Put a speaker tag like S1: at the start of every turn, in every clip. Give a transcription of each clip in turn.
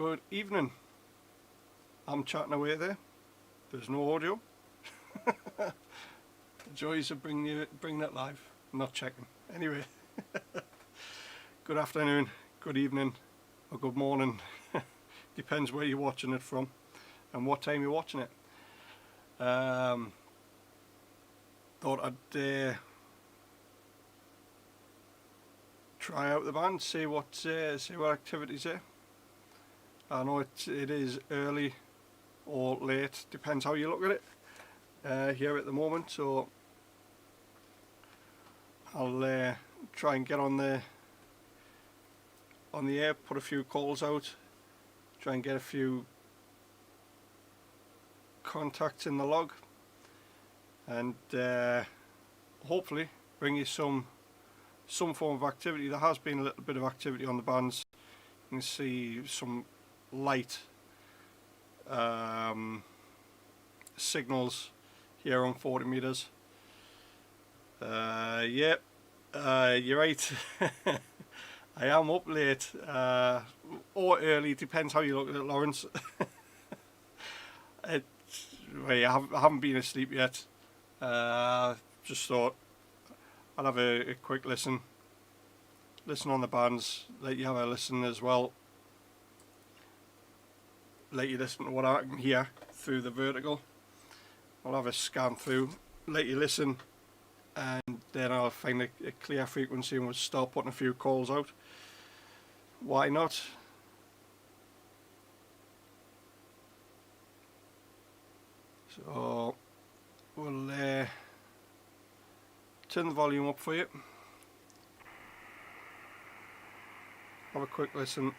S1: Good evening. I'm chatting away there. There's no audio. The joys of bringing it live. I'm not checking. Anyway, good afternoon, good evening, or good morning. Depends where you're watching it from and what time you're watching it. Thought I'd try out the band, see what activities are. I know it is early or late, depends how you look at it here at the moment, so I'll try and get on the air, put a few calls out, try and get a few contacts in the log, and hopefully bring you some form of activity. There has been a little bit of activity on the bands. You can see some light signals here on 40 meters. Yep, you're right. I am up late or early, depends how you look at it, Lawrence. I haven't been asleep yet. Just thought I'd have a quick listen on the bands, let you have a listen as well, let you listen to what I can hear through the vertical. I'll have a scan through, let you listen, and then I'll find a clear frequency and we'll start putting a few calls out. Why not? So we'll turn the volume up for you. Have a quick listen.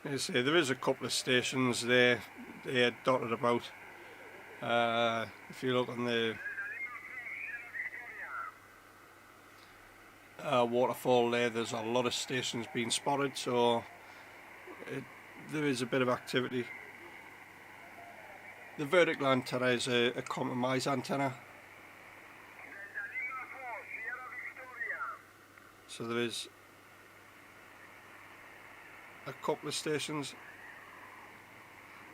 S1: As I say, there is a couple of stations there dotted about. If you look on the waterfall there's a lot of stations being spotted, so there is a bit of activity. The vertical antenna is a compromise antenna, so there is a couple of stations.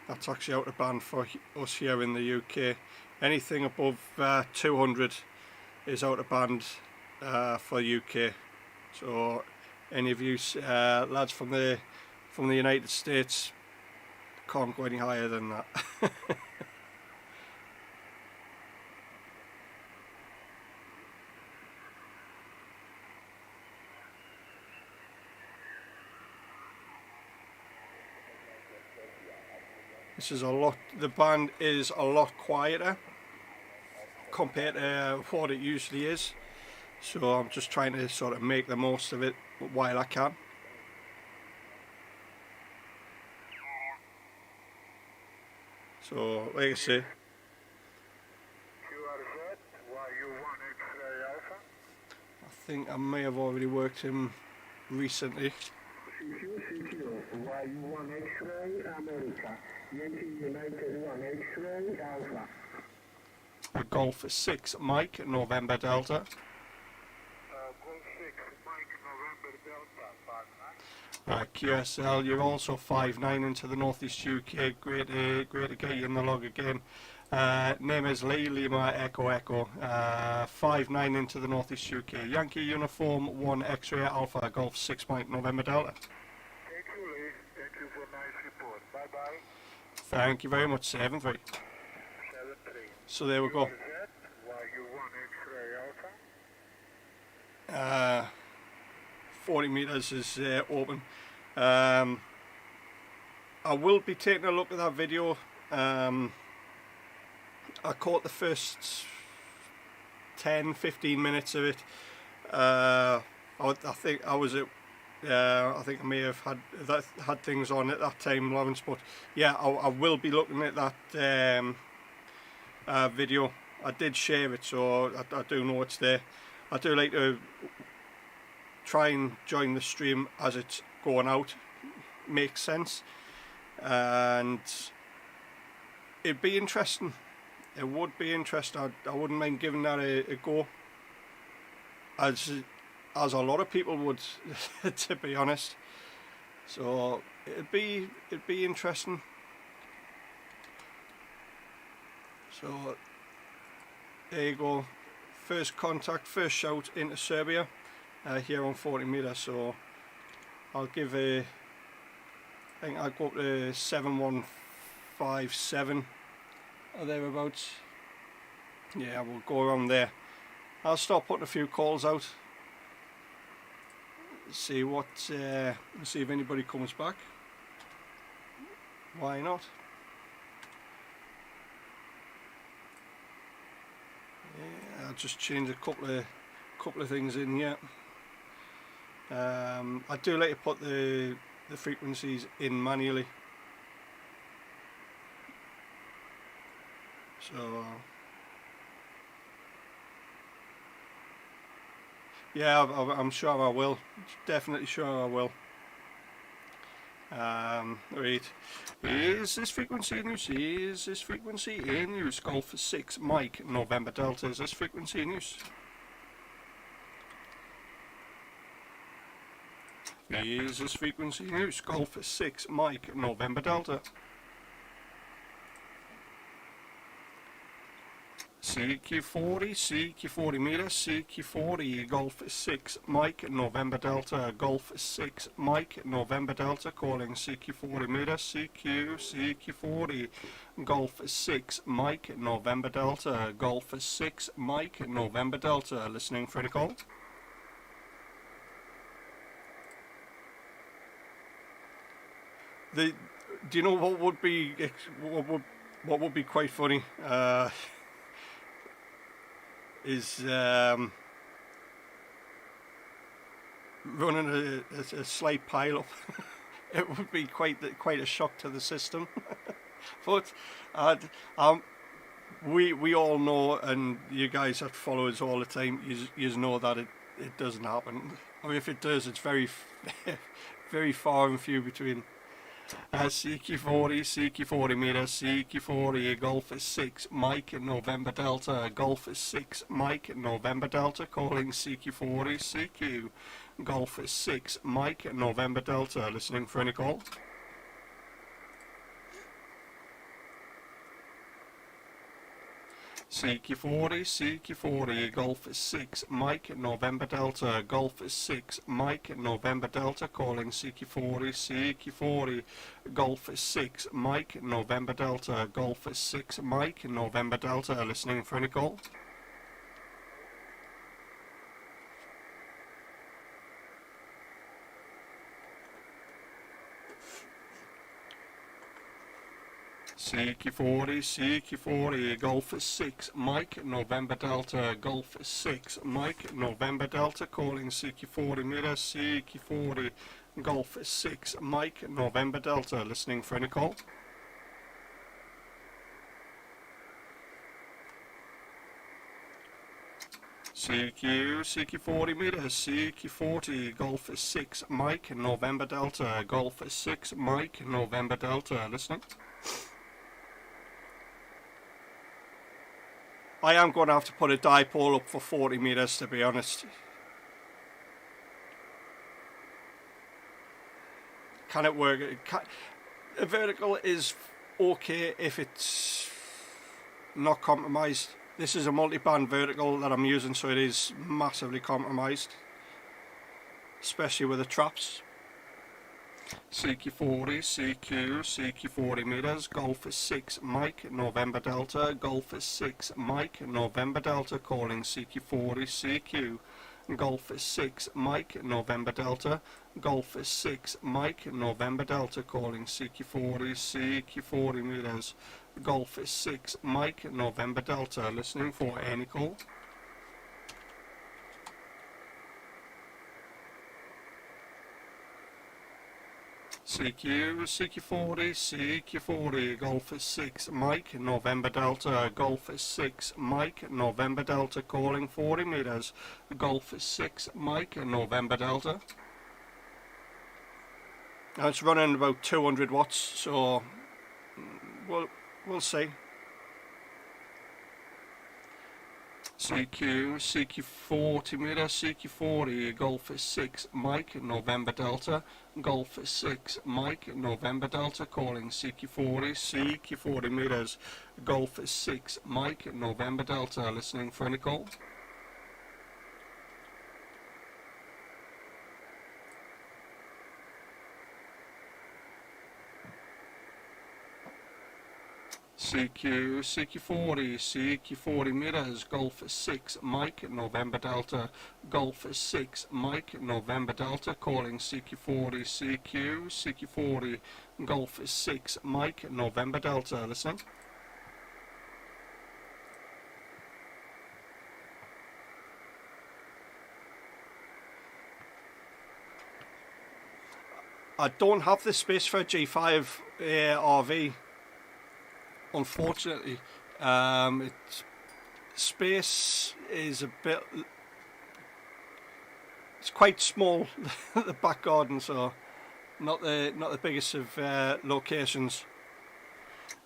S1: That's actually out of band for us here in the UK. Anything above 200 is out of band for UK. So any of you lads from the United States can't go any higher than that. This is the band is a lot quieter compared to what it usually is, so I'm just trying to sort of make the most of it while I can. So like I say, I think I may have already worked him recently.
S2: YU1 X-ray America, Yankee United 1 X-ray Alpha.
S1: Golf 6 Mike November Delta.
S2: Golf 6 Mike November Delta 59.
S1: QSL, you're also 5-9 into the Northeast UK. Great to get you in the log again. Name is Lee Lima Echo Echo. 5-9 into the Northeast UK. Yankee Uniform 1 X-ray Alpha Golf 6 Mike November Delta.
S2: Thank you, Lee. Thank you for a nice report. Bye-bye.
S1: Thank you very much, 7-3.
S2: 7-3.
S1: So there we go.
S2: YU1 X-ray Alpha.
S1: 40 meters is open. I will be taking a look at that video. I caught the first 10-15 minutes of it. I think I was at I think I may have had things on at that time, Lawrence, but yeah, I will be looking at that video. I did share it, so I do know it's there. I do like to try and join the stream as it's going out. Makes sense. And it'd be interesting. It would be interesting. I wouldn't mind giving that a go. As a lot of people would, to be honest. So it'd be interesting. So there you go. First contact, first shout into Serbia here on 40 metres. So I'll give I think I'll go up to 7157 or thereabouts. Yeah, we'll go around there. I'll start putting a few calls out. See see if anybody comes back. Why not? Yeah, I'll just change a couple of things in here. I do like to put the frequencies in manually. So yeah, I'm sure I will. Definitely sure I will. Right. Is this frequency in use? Is this frequency in use? Golf 6 Mike November Delta. Is this frequency in use? Is this frequency in use? Golf 6 Mike November Delta. CQ40 meter, CQ40, Golf 6 Mike November Delta, Golf 6 Mike November Delta, calling CQ40 meter, CQ40, Golf 6 Mike November Delta, Golf 6 Mike November Delta, listening for any call. Do you know what would be quite funny? Is running a slight pile up. It would be quite a shock to the system. But we all know, and you guys that follow us all the time, you know that it doesn't happen. I mean, if it does, it's very very far and few between. CQ40 meter, CQ40, Golf 6 Mike November Delta, Golf 6 Mike November Delta, calling CQ40, CQ, Golf 6 Mike November Delta, listening for any call. CQ40, Golf 6 Mike November Delta, Golf 6 Mike November Delta, calling CQ40, Golf 6 Mike November Delta, Golf 6 Mike November Delta, listening for any call. CQ40, Golf 6 Mike November Delta, Golf 6 Mike November Delta, calling CQ40 meter, CQ40, Golf 6 Mike November Delta, listening for any call. CQ40 meter, CQ40, Golf 6 Mike November Delta, Golf 6 Mike November Delta, listening. I am going to have to put a dipole up for 40 metres, to be honest. Can it work? A vertical is okay if it's not compromised. This is a multi-band vertical that I'm using, so it is massively compromised, especially with the traps. CQ40 metres, Golf 6 Mike November Delta, Golf 6 Mike November Delta, calling CQ40, CQ, Golf 6 Mike November Delta, Golf 6 Mike November Delta, calling CQ40 metres, Golf 6 Mike November Delta, listening for any call. CQ, CQ40, CQ40, Golf is 6, Mike, November Delta, Golf is 6, Mike, November Delta, calling 40 meters, Golf is 6, Mike, November Delta. Now it's running about 200 watts, so we'll see. CQ, CQ40 meter, CQ40, Golf is 6, Mike, November Delta, Golf is 6, Mike, November Delta, calling CQ40, CQ40 meters, Golf is 6, Mike, November Delta, listening for any call. CQ, CQ40, CQ40 meters, Golf is 6, Mike, November Delta, Golf is 6, Mike, November Delta, calling CQ40, CQ, CQ40, Golf is 6, Mike, November Delta, listening. I don't have the space for a G5 RV. Unfortunately, space is a bit. It's quite small, the back garden, so not the biggest of locations.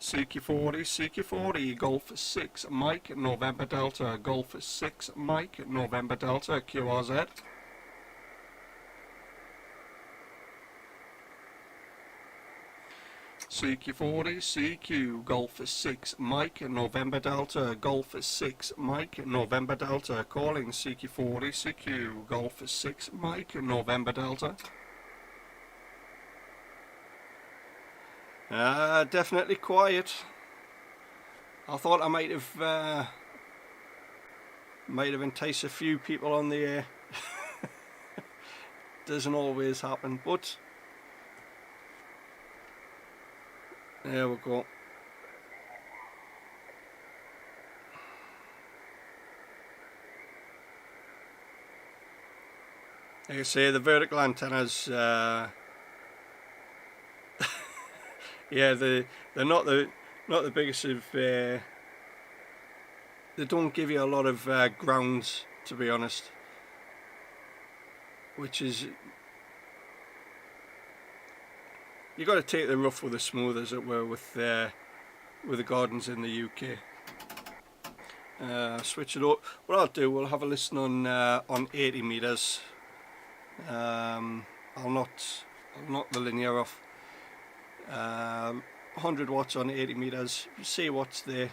S1: CQ40, CQ40, Golf is 6, Mike, November Delta, Golf is 6, Mike, November Delta, QRZ. CQ40, CQ, Golf is 6, Mike, November Delta, Golf is 6, Mike, November Delta, calling CQ40, CQ, Golf is 6, Mike, November Delta. Definitely quiet. I thought I might have enticed a few people on the air. Doesn't always happen, but there we go. Like I say, the vertical antennas, yeah, they're not the biggest of. They don't give you a lot of ground, to be honest, which is. You got to take the rough with the smooth, as it were, with the gardens in the UK. Switch it up. What I'll do, we'll have a listen on 80 meters. I'll knock the linear off. 100 watts on 80 meters. See what's there.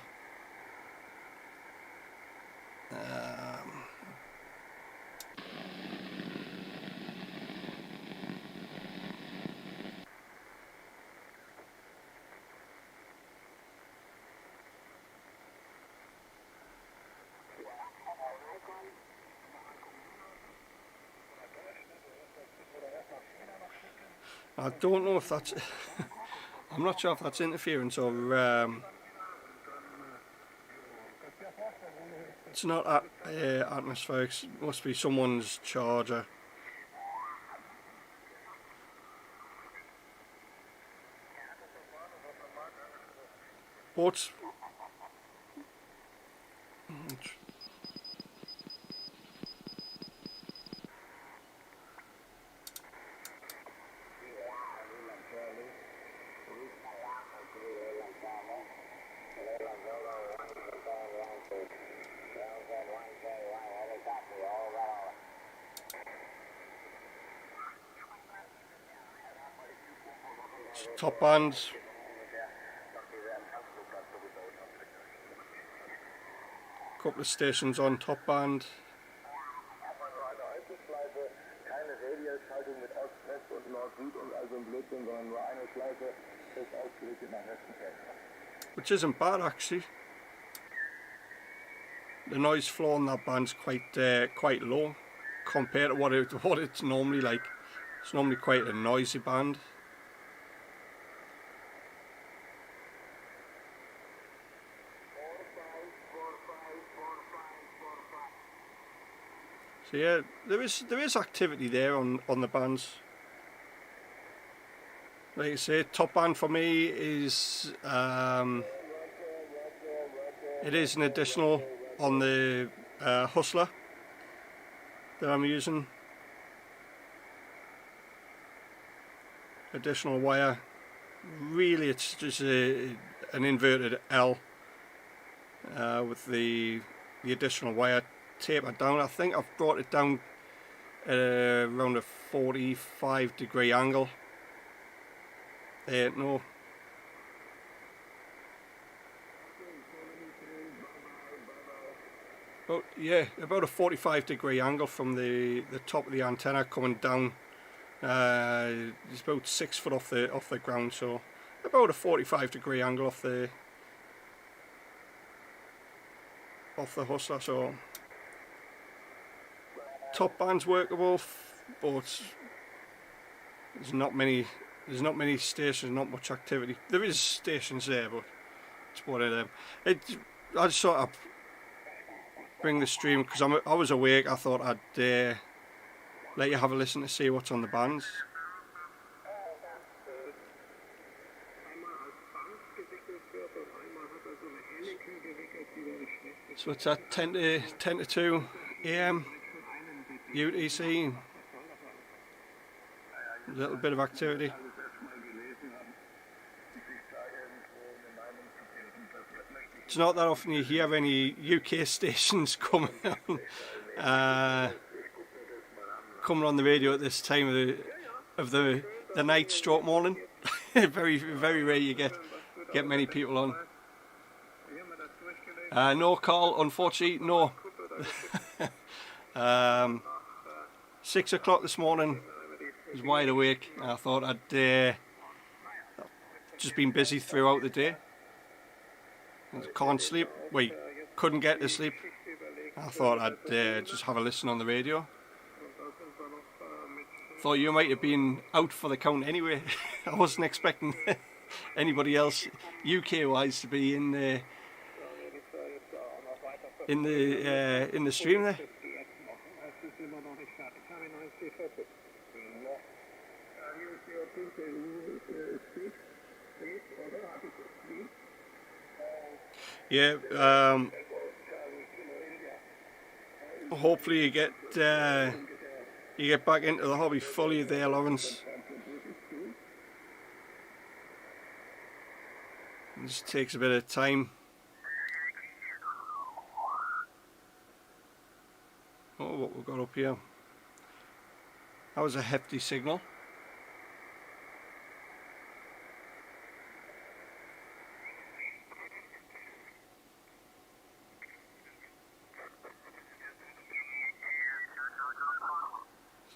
S1: I don't know if that's. I'm not sure if that's interference or. It's not atmospheric. It must be someone's charger. But. Top band. Couple of stations on top band. Which isn't bad, actually. The noise floor on that band's quite low compared to what it's normally like. It's normally quite a noisy band. So yeah, there is activity there on the bands. like I say, top band for me is it is an additional on the Hustler that I'm using. Additional wire. Really, it's just an inverted L with the additional wire tapered down. I think I've brought it down at around a 45-degree angle. No. About a 45-degree angle from the top of the antenna coming down. It's about 6 foot off the ground, so about a 45-degree angle off the Hustler. So top band's workable, but there's not many stations, not much activity. There is stations there, but it's one of them. I just sort of bring the stream because I was awake. I thought I'd let you have a listen to see what's on the bands. So it's at 10 to 2 AM UTC. A little bit of activity. It's not that often you hear any UK stations coming on the radio at this time of the night stroke morning. very rare you get many people on. No, Carl, unfortunately, no. 6 o'clock this morning, I was wide awake. I thought I'd just been busy throughout the day. Can't sleep. Wait, couldn't get to sleep. I thought I'd just have a listen on the radio. Thought you might have been out for the count anyway. I wasn't expecting anybody else UK wise to be in the stream there. Yeah, hopefully you get back into the hobby fully there, Lawrence. It just takes a bit of time. Oh, what we've got up here. That was a hefty signal.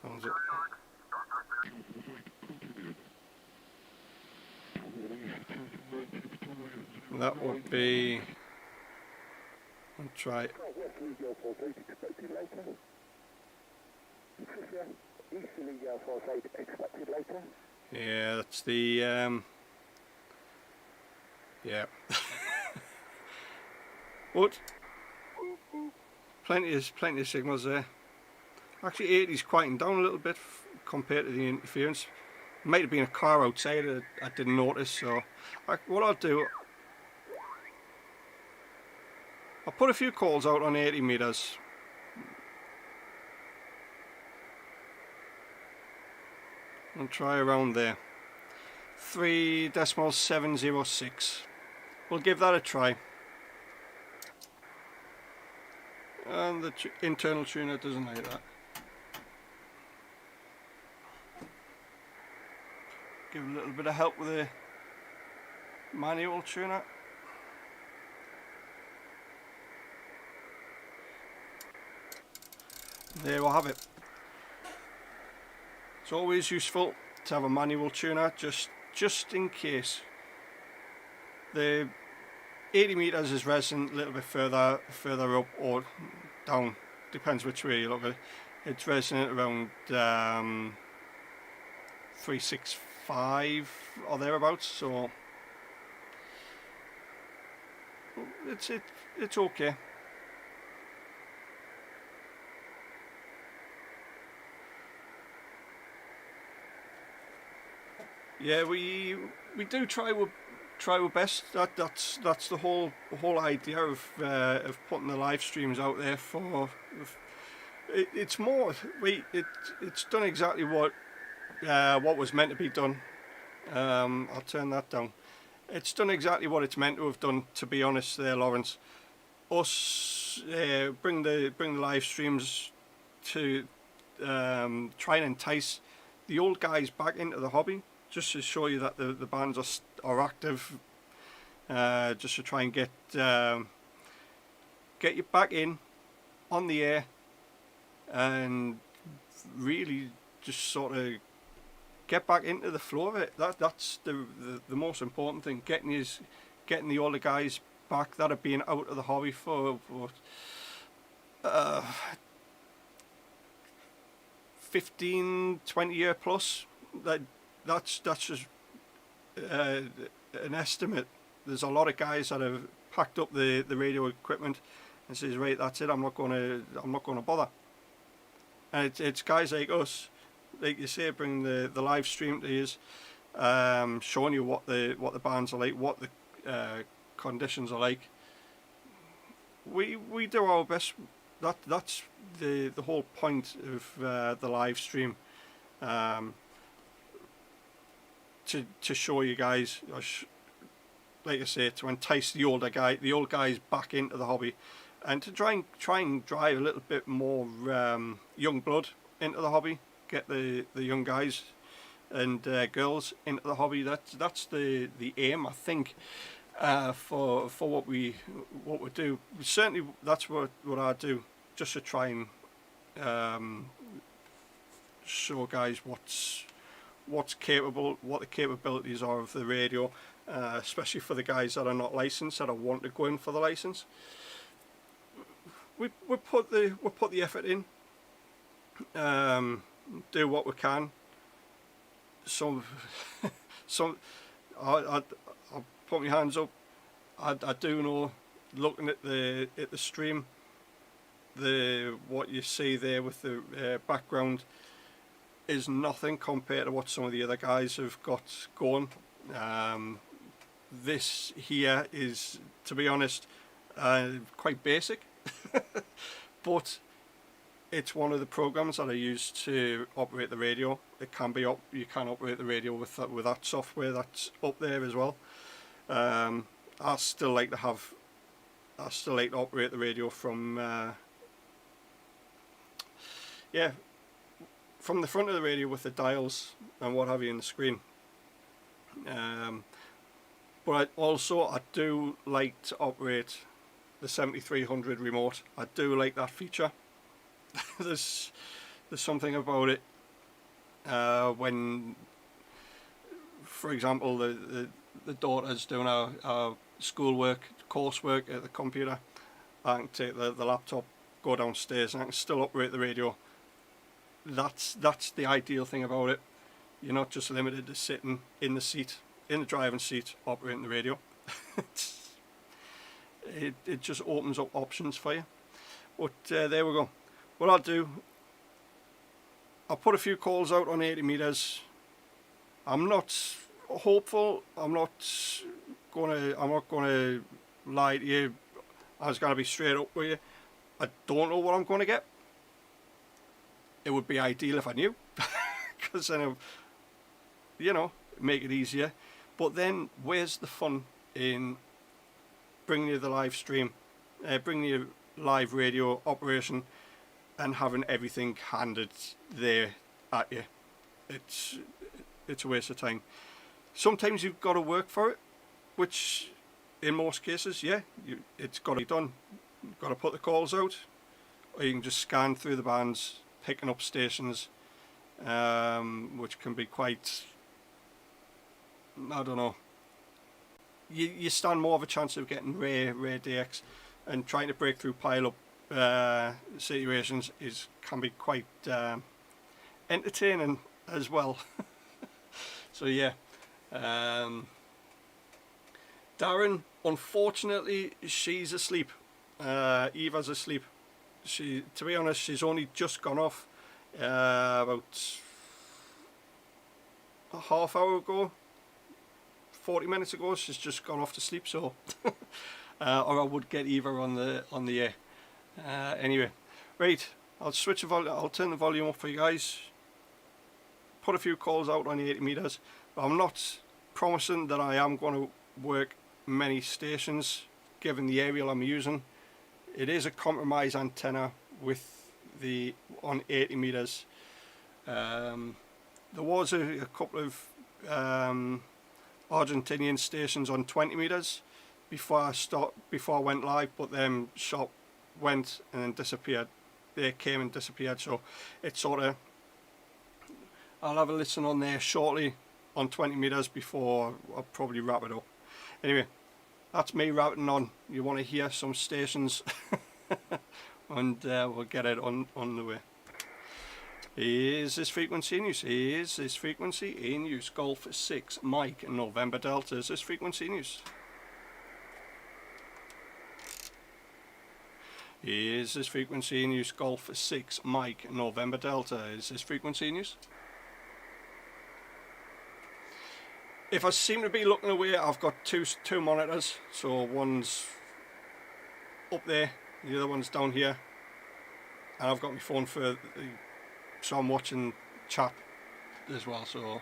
S1: Sounds it. That would be. I'll try it. Yeah, that's the yeah. But plenty of signals there. Actually, 80's quieting down a little bit compared to the interference. Might have been a car outside I didn't notice. So what I'll do, I'll put a few calls out on 80 meters. And try around there. 3.706. We'll give that a try. And the internal tuner doesn't like that. Give a little bit of help with the manual tuner. There we'll have it. It's always useful to have a manual tuner just in case. The 80 meters is resonant a little bit further up or down, depends which way you look at it. It's resonant around 365 or thereabouts, so it's okay. Yeah, we do try our best. That's the whole idea of putting the live streams out there for. It's more it's done exactly what was meant to be done. I'll turn that down. It's done exactly what it's meant to have done. To be honest, there, Lawrence. Us bring the live streams to try and entice the old guys back into the hobby, just to show you that the bands are active, just to try and get you back in on the air, and really just sort of get back into the flow of it. That's the most important thing. Getting the older guys back that have been out of the hobby for 15, 20 year plus. That's just an estimate. There's a lot of guys that have packed up the radio equipment and says, right, that's it. I'm not gonna bother. And it's guys like us, like you say, bring the live stream to you, showing you what the bands are like, what the conditions are like. We do our best. That's the whole point of the live stream, to show you guys, like I say, to entice the old guys back into the hobby, and to try and drive a little bit more young blood into the hobby. Get the young guys and girls into the hobby. That's the aim, I think, for what we do. Certainly, that's what I do, just to try and show guys what's capable, what the capabilities are of the radio, especially for the guys that are not licensed, that are want to go in for the license. We put the effort in. Do what we can. I'll put my hands up. I do know, looking at the stream, what you see there with the background is nothing compared to what some of the other guys have got going. This here is, to be honest, quite basic, but it's one of the programs that I use to operate the radio. It can be you can operate the radio with that software that's up there as well. I still like to operate the radio from from the front of the radio with the dials and what have you in the screen. But I do like to operate the 7300 remote. I do like that feature. There's something about it when, for example, the daughter's doing our schoolwork, coursework at the computer. I can take the laptop, go downstairs, and I can still operate the radio. That's the ideal thing about it. You're not just limited to sitting in the driving seat, operating the radio. It just opens up options for you. But there we go. What I'll do, I'll put a few calls out on 80 meters. I'm not hopeful. I'm not gonna lie to you. I was gonna be straight up with you. I don't know what I'm gonna get. It would be ideal if I knew, because then, make it easier. But then, where's the fun in bringing you the live stream, bringing you live radio operation, and having everything handed there at you? It's a waste of time. Sometimes you've got to work for it, which in most cases, it's got to be done. You've got to put the calls out, or you can just scan through the bands, picking up stations, which can be quite, I don't know. You stand more of a chance of getting rare DX, and trying to break through pile-up situations can be quite entertaining as well. So yeah, Darren, unfortunately, she's asleep. Eva's asleep. To be honest, she's only just gone off about half hour ago, 40 minutes ago. She's just gone off to sleep, so or I would get Eva on the air. Anyway, right, I'll switch the volume. I'll turn the volume up for you guys. Put a few calls out on the 80 meters, but I'm not promising that I am going to work many stations given the aerial I'm using. It is a compromise antenna with the on 80 meters. There was a couple of Argentinian stations on 20 meters before I went live, but then shot went and then disappeared. They came and disappeared, so it's sort of, I'll have a listen on there shortly on 20 meters before I'll probably wrap it up. Anyway, that's me wrapping on. You want to hear some stations and we'll get it on the way. Is this frequency in use? Is this frequency in use? Golf 6 Mike November Delta. Is this frequency in use? Is this frequency in use? Golf 6 Mike November Delta. Is this frequency in use? If I seem to be looking away, I've got two monitors. So one's up there, the other one's down here, and I've got my phone so I'm watching chat as well. So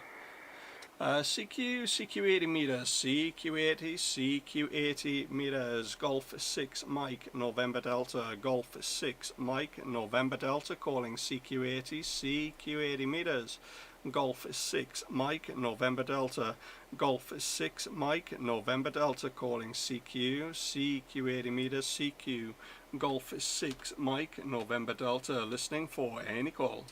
S1: CQ80 meters, CQ80 meters, Golf 6 Mike November Delta, Golf 6 Mike November Delta, calling CQ80 meters, Golf 6 Mike November Delta, Golf 6 Mike November Delta, calling CQ80 meters, CQ, Golf 6 Mike November Delta, listening for any call.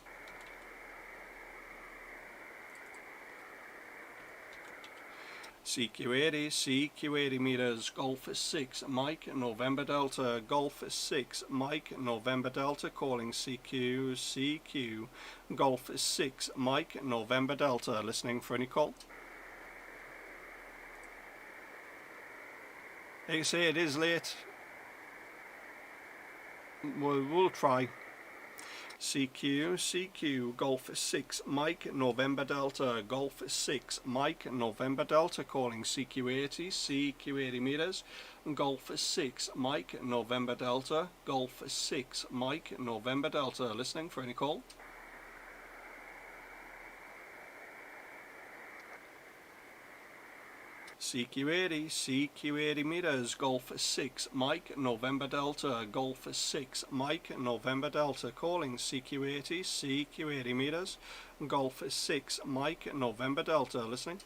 S1: CQ80 meters, Golf 6 Mike November Delta, Golf 6 Mike November Delta, calling CQ, Golf 6 Mike November Delta, listening for any call. Like I say, it is late. We'll try. CQ, Golf 6 Mike November Delta, Golf 6 Mike November Delta, calling CQ80 meters, Golf 6 Mike November Delta, Golf 6 Mike November Delta, listening for any call. CQ80 meters, Golf 6 Mike November Delta, Golf 6 Mike November Delta, calling CQ80 meters, Golf 6 Mike November Delta, listening.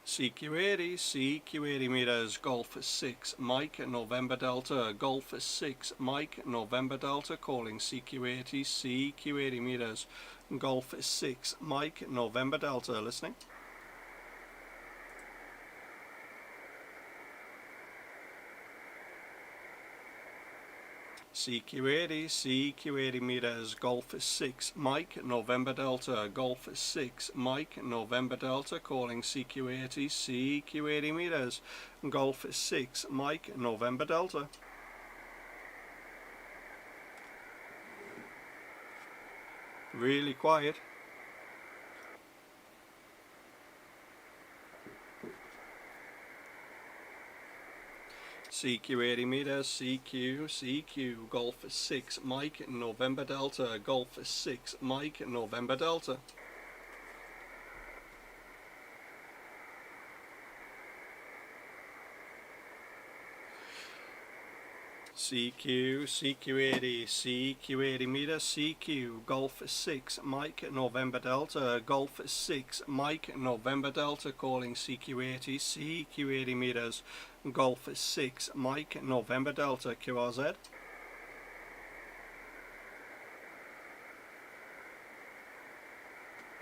S1: CQ80 meters, Golf 6 Mike November Delta, Golf 6 Mike November Delta, calling CQ80 meters, Golf 6 Mike November Delta, listening. CQ80 meters, Golf 6 Mike November Delta, Golf 6 Mike November Delta, calling CQ80 meters, Golf 6 Mike November Delta. Really quiet. CQ80 meters, CQ, Golf 6 Mike November Delta, Golf 6 Mike November Delta. CQ80 meters, CQ, Golf 6 Mike November Delta, Golf 6 Mike November Delta, calling CQ80 meters, Golf 6 Mike November Delta, QRZ.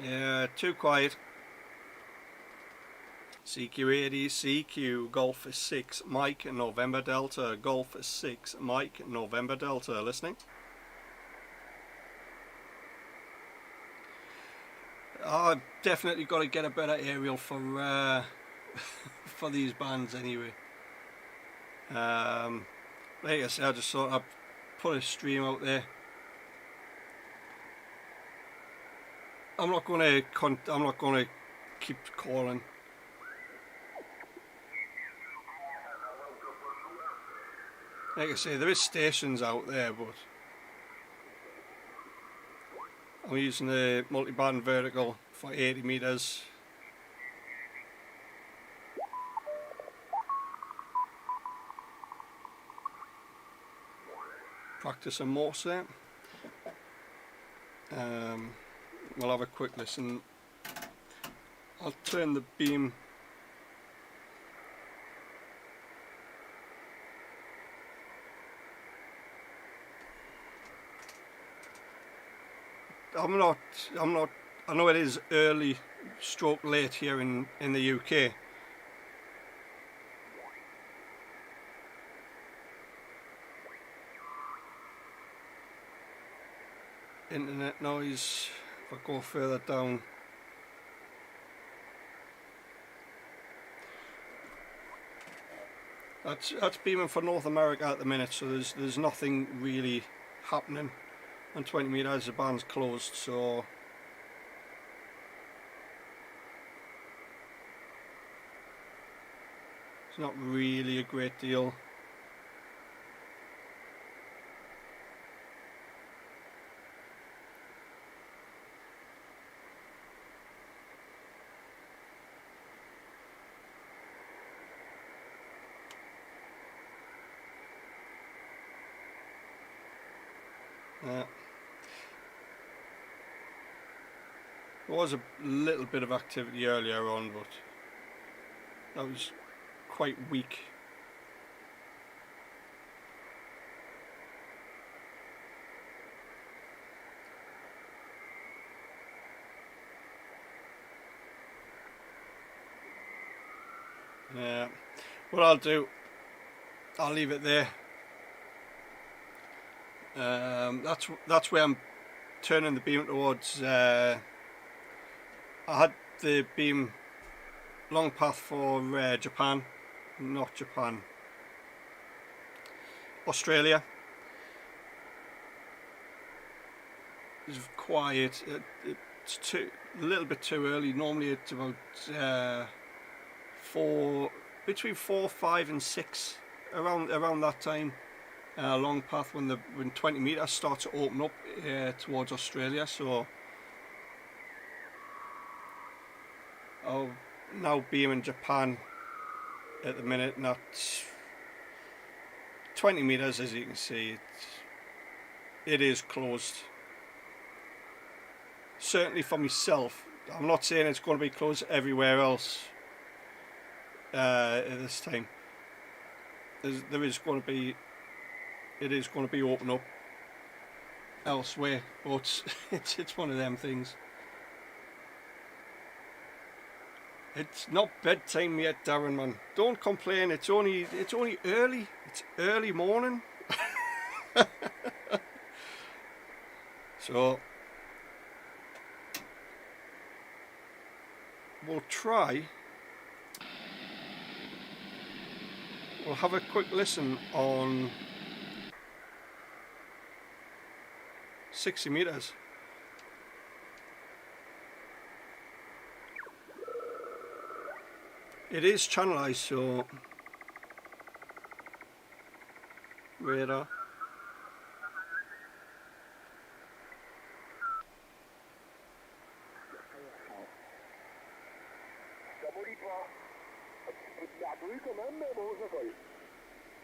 S1: Yeah, too quiet. CQ80 Golf 6 Mike November Delta, Golf 6 Mike November Delta, listening. I've definitely got to get a better aerial for for these bands anyway. Like I said, I just thought I'd put a stream out there. I'm not going to keep calling. Like I say, there is stations out there, but I'm using the multi-band vertical for 80 meters. Practice some Morse there. We'll have a quick listen. I'll turn the beam. I'm not, I know it is early stroke late here in the UK. Internet noise, if I go further down. That's beaming for North America at the minute, so there's nothing really happening on 20 meters. The band's closed, so it's not really a great deal. There was a little bit of activity earlier on, but that was quite weak. Yeah, what I'll do, I'll leave it there. That's where I'm turning the beam towards. I had the beam long path for Japan, not Japan, Australia. It's quiet. It's a little bit too early. Normally it's about between 4, 5 and 6 around that time. Long path when 20 meters starts to open up towards Australia. So I'll now beam in Japan at the minute, not 20 meters, as you can see. It is closed. Certainly for myself. I'm not saying it's going to be closed everywhere else at this time. It is going to be open up elsewhere, but it's one of them things. It's not bedtime yet, Darren, man. Don't complain. It's only early. It's early morning. So we'll have a quick listen on 60 meters. It is channelized, so radar.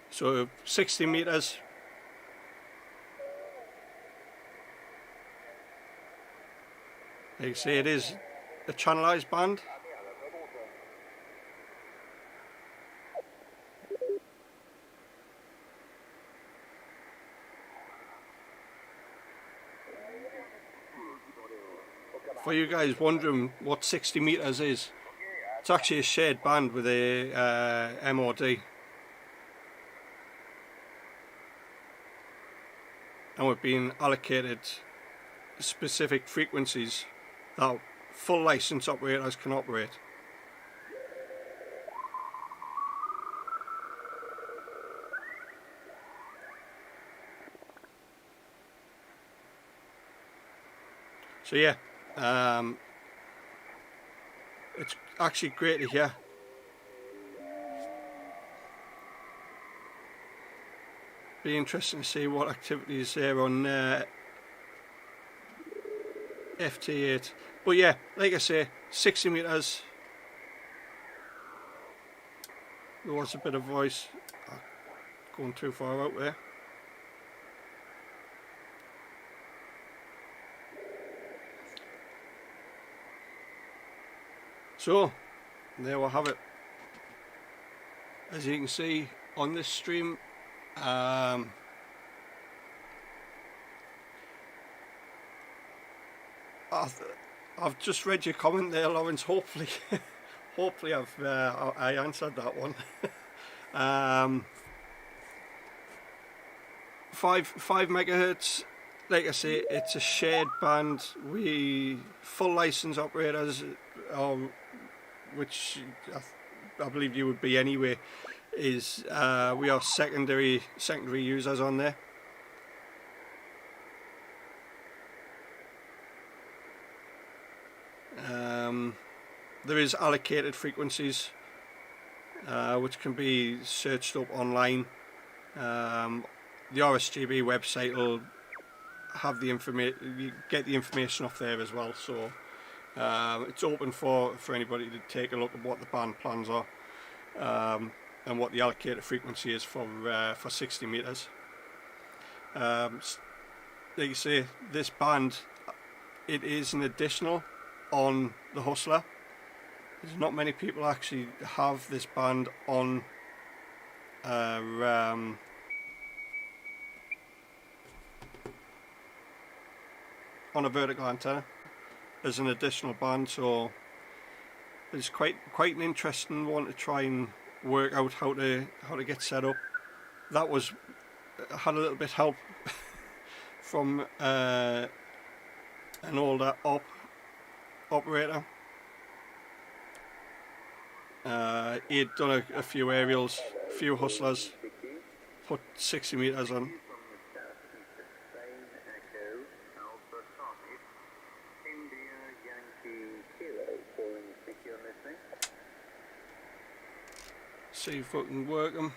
S1: So 60 meters. Like you see, it is a channelized band. For you guys wondering what 60 meters is, it's actually a shared band with a MOD. And we've been allocated specific frequencies that full license operators can operate. So yeah, it's actually great to hear. Be interesting to see what activities there on FT8. But yeah, like I say, 60 metres. There was a bit of voice going too far out there. So, there we have it. As you can see on this stream, I've just read your comment there, Lawrence. Hopefully, hopefully I answered that one. 5 megahertz. Like I say, it's a shared band. We full license operators, which I believe you would be anyway. Is we are secondary users on there. There is allocated frequencies which can be searched up online. The RSGB website will have the information. You get the information off there as well. So it's open for anybody to take a look at what the band plans are and what the allocated frequency is for 60 meters. Like you say, this band, it is an additional on the Hustler. There's not many people actually have this band on a vertical antenna as an additional band, so it's quite an interesting one to try and work out how to get set up. That was had a little bit help from an older operator. He'd done a few aerials, a few Hustlers, put 60 meters on. See if we can work them.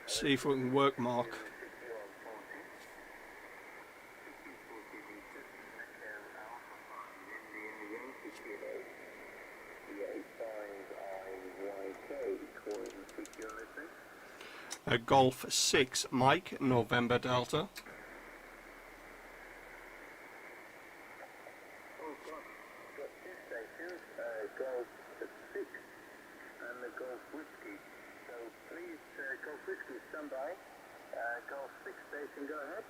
S1: See if we can work Mark. Golf 6 Mike November Delta.
S2: Golf 6 and the Golf Whiskey. So please, Golf Whiskey, stand by. Golf 6 station, go ahead.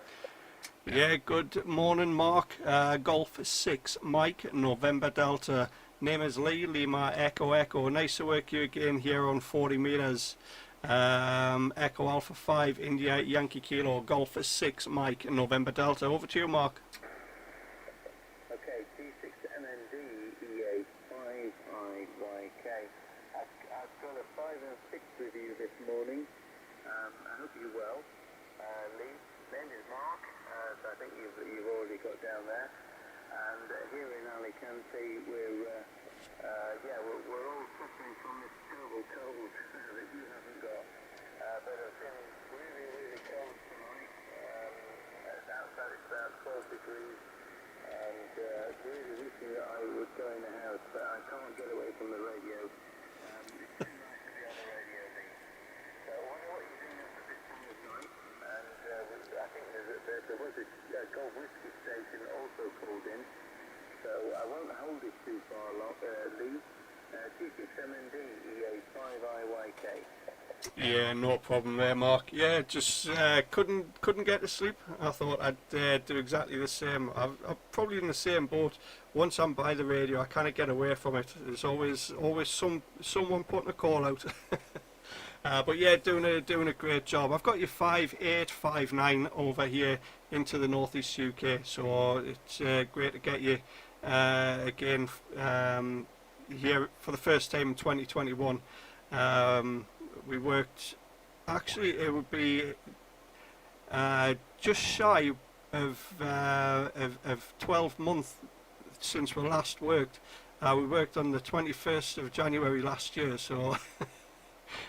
S1: Yeah, good morning, Mark. Golf 6 Mike November Delta. Name is Lee, Lima Echo Echo. Nice to work you again here on 40 meters. Echo Alpha 5 India Yankee Kilo. Golf 6 Mike November Delta. Over to you, Mark.
S2: Okay, T6 MND EA 5IYK. I've got a 5 and 6 review this morning. I hope you're well. Lee, name is Mark, so I think you've already got down there. And here in Alicante, we're all suffering from this terrible cold that you haven't got. But it's been really, really cold tonight. Outside it's about 12 degrees. And really wishing that I would go in the house, but I can't get away from the radio. It's too nice to be on the radio, Lee. So I wonder what you're doing at this time of night. And I think there was a Golf Whiskey station also called in. So I won't hold it too far long, Lee. T6MND EA 5IYK.
S1: Yeah, no problem there, Mark. Yeah, just couldn't get to sleep. I thought I'd do exactly the same. I'm probably in the same boat. Once I'm by the radio, I kind of get away from it. There's always someone putting a call out. But yeah, doing a great job. I've got you 5859 over here into the northeast UK, so it's great to get you again here for the first time in 2021. We worked. Actually, it would be just shy of 12 months since we last worked. We worked on the 21st of January last year, so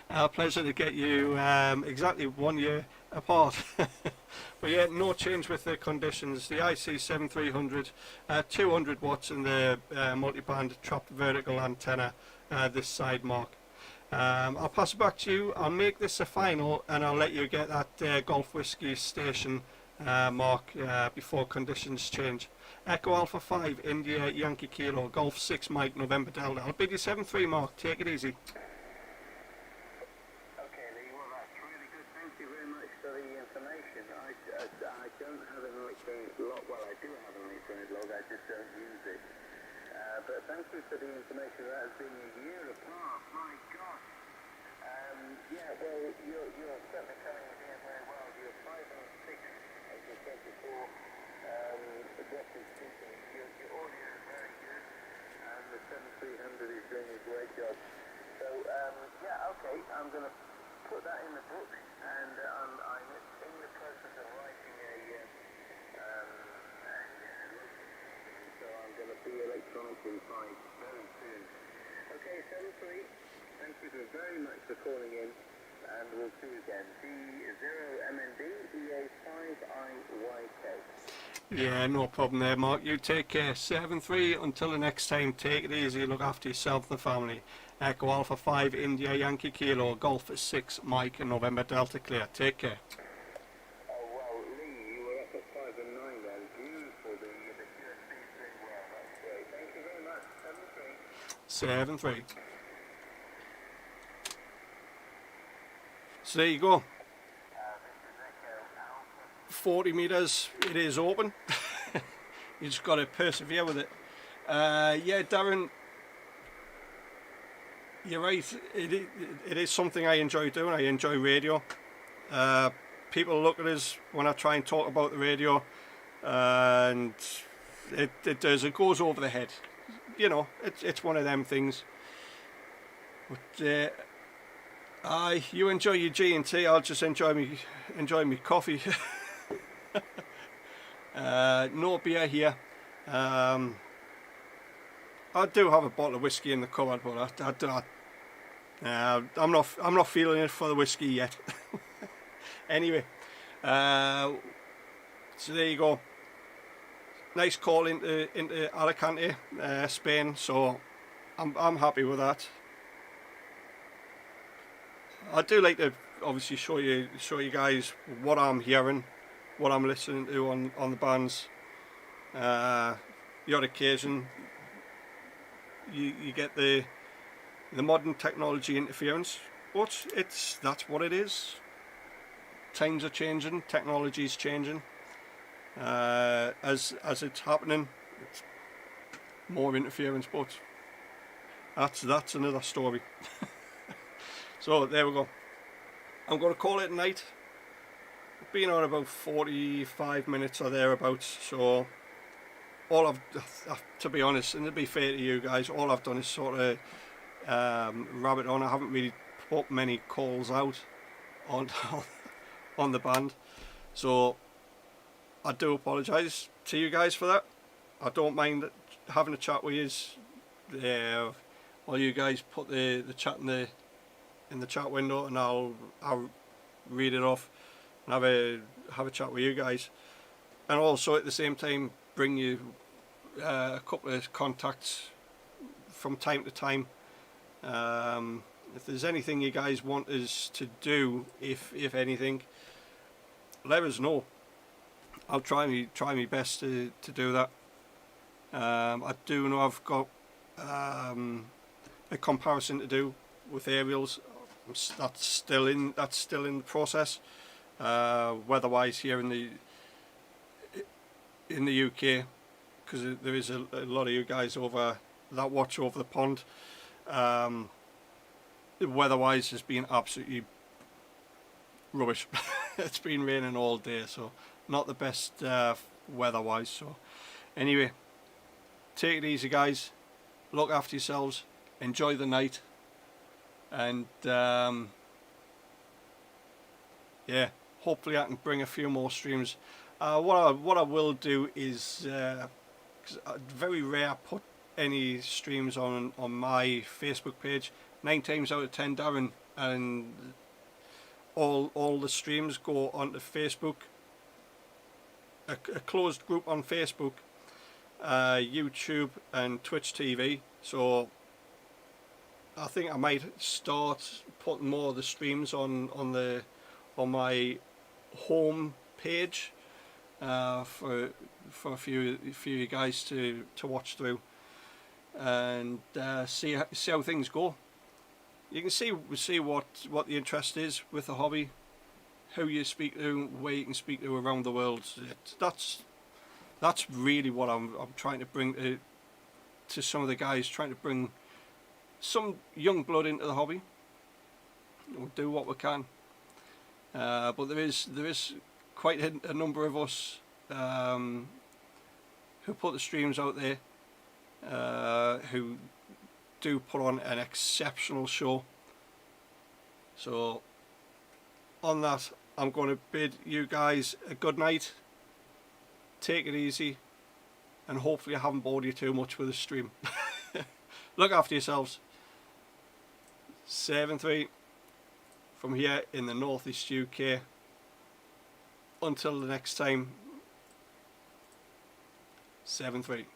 S1: our pleasure to get you exactly 1 year apart. But yeah, no change with the conditions. The IC7300, 200 watts in the multi-band trapped vertical antenna this side, Mark. I'll pass it back to you. I'll make this a final and I'll let you get that Golf Whiskey station, Mark, before conditions change. Echo Alpha 5, India, Yankee Kilo, Golf 6, Mike, November Delta. I'll bid you 7-3, Mark. Take it easy.
S2: Okay, Lee, well, that's really good. Thank you very much for the information. I don't have an electronic log. Well, I do have an electronic log. I just don't use it. But thank you for the information. That has been a year apart. My gosh. Yeah, well, you're certainly telling me here very well. You're 5 and 6, as you said before. Roughly speaking, your audio is very good, and the 7300 is doing a great job. So, yeah, okay, I'm going to put that in the book, and I'm in the process of writing so I'm going to be electronically fine very soon. Okay, 7-3, thank you very much for calling in, and we'll see you again. D0MND EA5IYK.
S1: Yeah, no problem there, Mark. You take care. 7-3. Until the next time, take it easy. Look after yourself and the family. Echo Alpha 5, India, Yankee Kilo, Golf 6, Mike, and November Delta Clear. Take care.
S2: Oh, well, Lee, you were up at 5 and 9 then. Beautiful. The USB is doing well. That's great. Thank you very much. 7-3.
S1: 7-3. So there you go. 40 metres, it is open. You just got to persevere with it. Yeah, Darren, you're right. It is something I enjoy doing. I enjoy radio. People look at us when I try and talk about the radio, and it goes over the head. You know, it's one of them things. But you enjoy your G&T. I'll just enjoy me coffee. No beer here. I do have a bottle of whiskey in the cupboard, but I'm not feeling it for the whiskey yet. Anyway, so there you go. Nice call into Alicante, Spain. So I'm happy with that. I do like to obviously show you guys what I'm hearing, what I'm listening to on the bands. The odd occasion you get the modern technology interference, but that's what it is. Times are changing, technology's changing. As it's happening, it's more interference, but that's another story. So there we go. I'm going to call it a night. Been on about 45 minutes or thereabouts, so all to be honest, and to be fair to you guys, all I've done is sort of rabbit on. I haven't really put many calls out on the band, so I do apologise to you guys for that. I don't mind having a chat with you. While you guys put the chat in the chat window, and I'll read it off and have a chat with you guys, and also at the same time bring you a couple of contacts from time to time. If there's anything you guys want us to do, if anything, let us know. I'll try my best to do that. I do know I've got a comparison to do with aerials. that's still in the process. Weather-wise here in the UK, because there is a lot of you guys over that watch over the pond. Weather-wise has been absolutely rubbish. It's been raining all day, so not the best weather-wise. So anyway, take it easy, guys. Look after yourselves. Enjoy the night, and yeah, hopefully I can bring a few more streams. What I will do is, 'cause very rare I put any streams on my Facebook page. 9 times out of 10, Darren, and all the streams go onto Facebook, a closed group on Facebook, YouTube and Twitch TV. So I think I might start putting more of the streams on my home page for a few of you guys to watch through, and see how things go. You can see what the interest is with the hobby, who you speak to, where you can speak to around the world. That's really what I'm trying to bring to some of the guys, trying to bring some young blood into the hobby. We'll do what we can, but there is quite a number of us who put the streams out there, who do put on an exceptional show. So on that, I'm going to bid you guys a good night. Take it easy, and hopefully I haven't bored you too much with the stream. Look after yourselves. 7-3 from here in the northeast UK. Until the next time, 7-3.